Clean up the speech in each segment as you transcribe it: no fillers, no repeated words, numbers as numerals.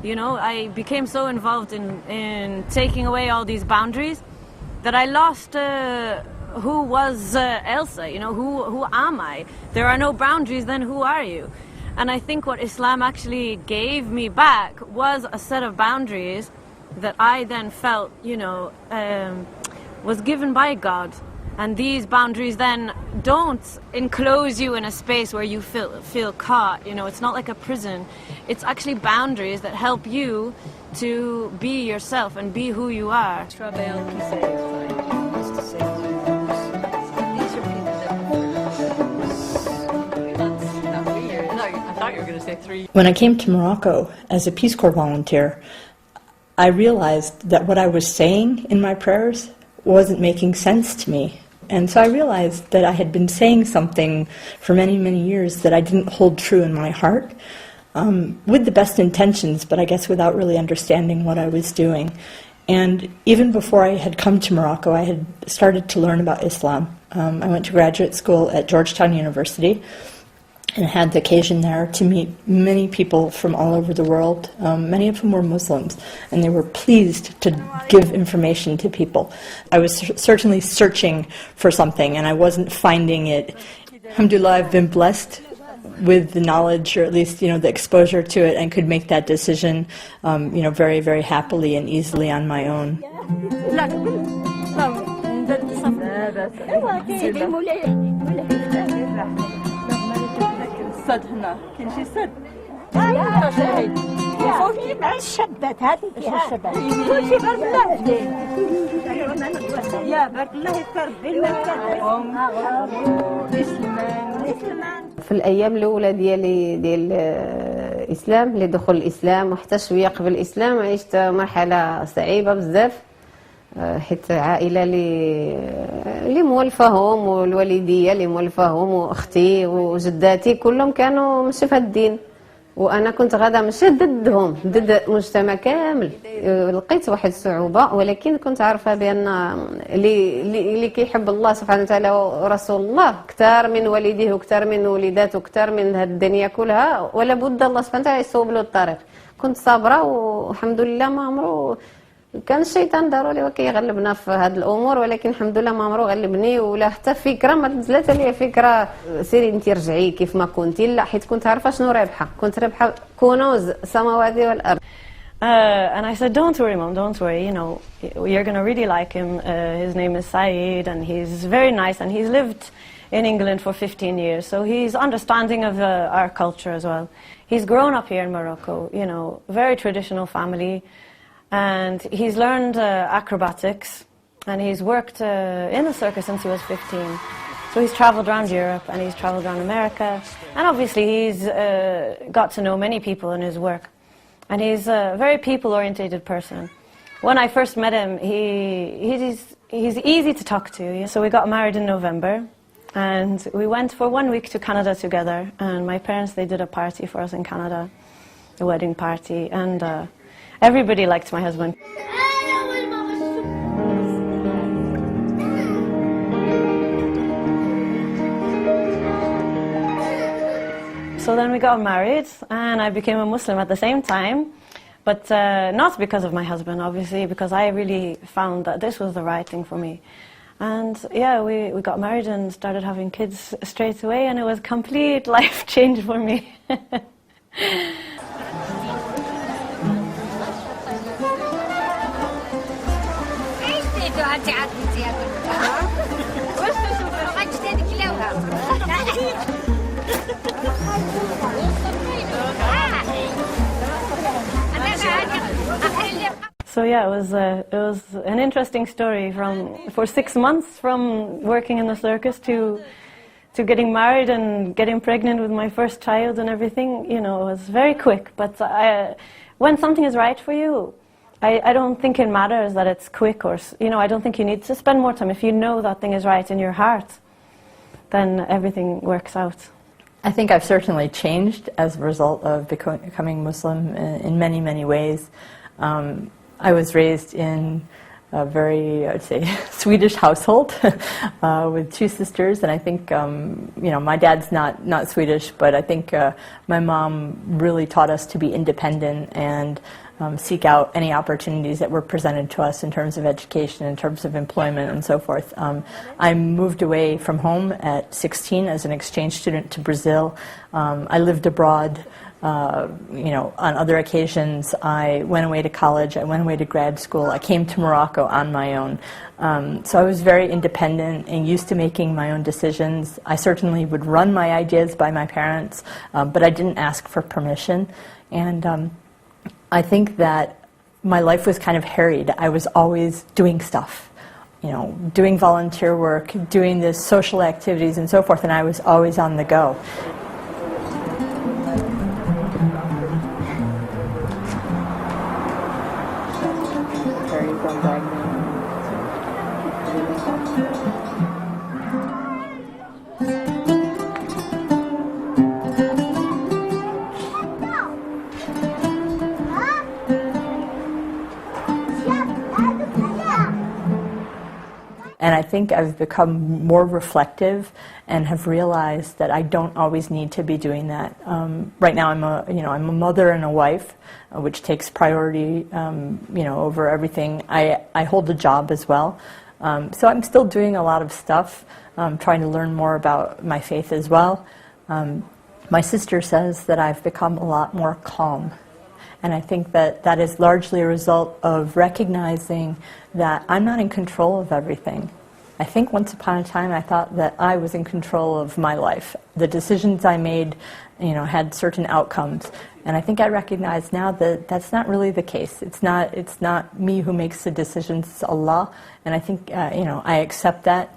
you know. I became so involved in taking away all these boundaries that I lost who was Elsa, you know, who am I? There are no boundaries, then who are you? And I think what Islam actually gave me back was a set of boundaries that I then felt, you know, was given by God. And these boundaries then don't enclose you in a space where you feel caught, you know, it's not like a prison. It's actually boundaries that help you to be yourself and be who you are. When I came to Morocco as a Peace Corps volunteer, I realized that what I was saying in my prayers wasn't making sense to me. And so I realized that I had been saying something for many, many years that I didn't hold true in my heart, with the best intentions, but I guess without really understanding what I was doing. And even before I had come to Morocco, I had started to learn about Islam. I went to graduate school at Georgetown University and had the occasion there to meet many people from all over the world, many of whom were Muslims, and they were pleased to give information to people. I was certainly searching for something, and I wasn't finding it. Alhamdulillah, I've been blessed with the knowledge, or at least, you know, the exposure to it, and could make that decision, you know, very, very happily and easily on my own. الصد هنا كاين شي صد شاهد صوتي مع الشبات هذه الشبات كلشي بارك الله يا بارك الله يكرم في الايام الاولى ديال الاسلام اللي دخل الاسلام وحتى شويه قبل الاسلام عشت مرحله صعيبه بزاف حيت عائله اللي مولفاهم والوالديه اللي مولفاهم واختي وجداتي كلهم كانوا ماشي في هذا الدين وانا كنت غادا ماشي ضدهم ضد المجتمع كامل. لقيت واحد الصعوبه ولكن كنت عارفه بان اللي كيحب الله سبحانه وتعالى ورسول الله اكثر من والديه واكثر من وليداته واكثر من هذه الدنيا كلها ولا بد الله سبحانه وتعالى يصوب له الطريق. كنت صابره والحمد لله ما عمره كان الشيطان ضروري وكيغلبنا في هذه الامور ولكن الحمد لله ما عمرو غلبني ولا حتى فكره ما نزلت لي فكره سيري انت رجعي كيف ما كنتي لا حيت كنت عارفه شنو رابحه كنت رابحه كنوز السماوات والارض. And I said, don't worry, Mom, don't worry, you know, you're going to really like him. His name is Saeed and he's very nice and he's lived in England for 15 years, so he's understanding of our culture as well. He's grown up here in Morocco, you know, very traditional family. And he's learned acrobatics and he's worked in the circus since he was 15. So he's travelled around Europe and he's travelled around America and obviously he's got to know many people in his work. And he's a very people-oriented person. When I first met him, he's easy to talk to. So we got married in November and we went for 1 week to Canada together and my parents, they did a party for us in Canada, a wedding party, and everybody liked my husband. So then we got married and I became a Muslim at the same time, but not because of my husband, obviously, because I really found that this was the right thing for me. And yeah, we got married and started having kids straight away and it was a complete life change for me. So yeah, it was an interesting story for 6 months from working in the circus to getting married and getting pregnant with my first child and everything. You know, it was very quick. But when something is right for you, I don't think it matters that it's quick or, you know, I don't think you need to spend more time. If you know that thing is right in your heart, then everything works out. I think I've certainly changed as a result of becoming Muslim in many, many ways. I was raised in a very, I'd say, Swedish household with two sisters, and I think, you know, my dad's not Swedish, but I think my mom really taught us to be independent and seek out any opportunities that were presented to us in terms of education, in terms of employment, and so forth. I moved away from home at 16 as an exchange student to Brazil. I lived abroad. You know, on other occasions, I went away to college, I went away to grad school, I came to Morocco on my own. So I was very independent and used to making my own decisions. I certainly would run my ideas by my parents, but I didn't ask for permission. And I think that my life was kind of harried. I was always doing stuff, you know, doing volunteer work, doing the social activities and so forth, and I was always on the go. And I think I've become more reflective and have realized that I don't always need to be doing that. Right now I'm a mother and a wife, which takes priority you know, over everything. I hold a job as well. So I'm still doing a lot of stuff, trying to learn more about my faith as well. My sister says that I've become a lot more calm. And I think that that is largely a result of recognizing that I'm not in control of everything. I think once upon a time I thought that I was in control of my life. The decisions I made, you know, had certain outcomes. And I think I recognize now that that's not really the case. It's not me who makes the decisions, it's Allah. And I think, you know, I accept that.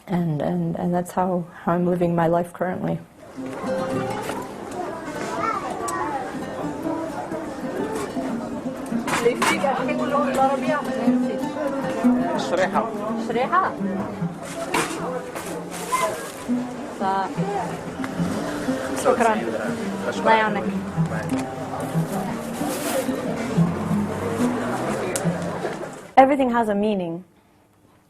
And that's how I'm living my life currently. شريحة شريحة صح شكرا الله يعاونك. Everything has a meaning.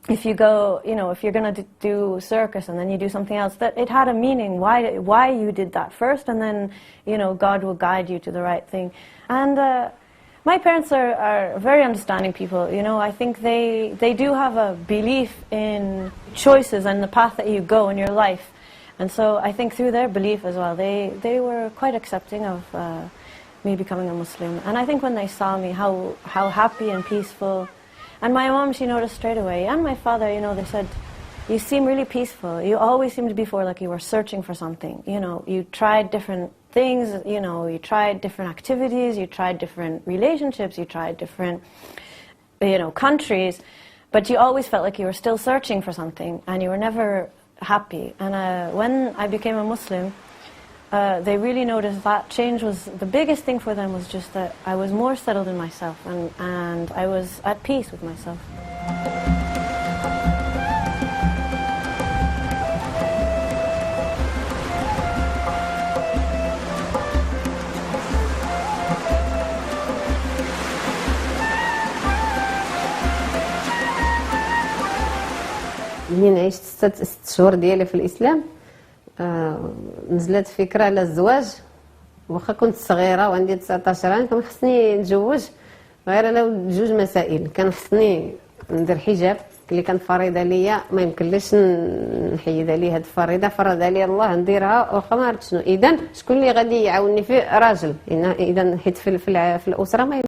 If you go, you know, if you're going to do circus and then you do something else, that it had a meaning, why you did that first, and then, you know, God will guide you to the right thing. And my parents are very understanding people. You know, I think they do have a belief in choices and the path that you go in your life. And so I think through their belief as well, they were quite accepting of me becoming a Muslim. And I think when they saw me, how happy and peaceful. And my mom, she noticed straight away. And my father, you know, they said, you seem really peaceful. You always seemed before like you were searching for something. You know, you tried different things, you know, you tried different activities, you tried different relationships, you tried different, you know, countries, but you always felt like you were still searching for something and you were never happy. And when I became a Muslim, they really noticed that change was, the biggest thing for them was just that I was more settled in myself and I was at peace with myself. منين عشت 6 شهور ديالي في الإسلام نزلت فكرة على الزواج. واخا كنت صغيرة وعندي 19 عام كان خصني نتزوج غير على 2 مسائل. كان خصني ندير حجاب اللي كان فريضة ليا ما يمكنليش نحيد عليه هاد الفريضة، فرض عليا الله نديرها واخا ما عرفت شنو. إذا شكون اللي غادي يعاونني فيه؟ راجل. إذا حيت في الأسرة ما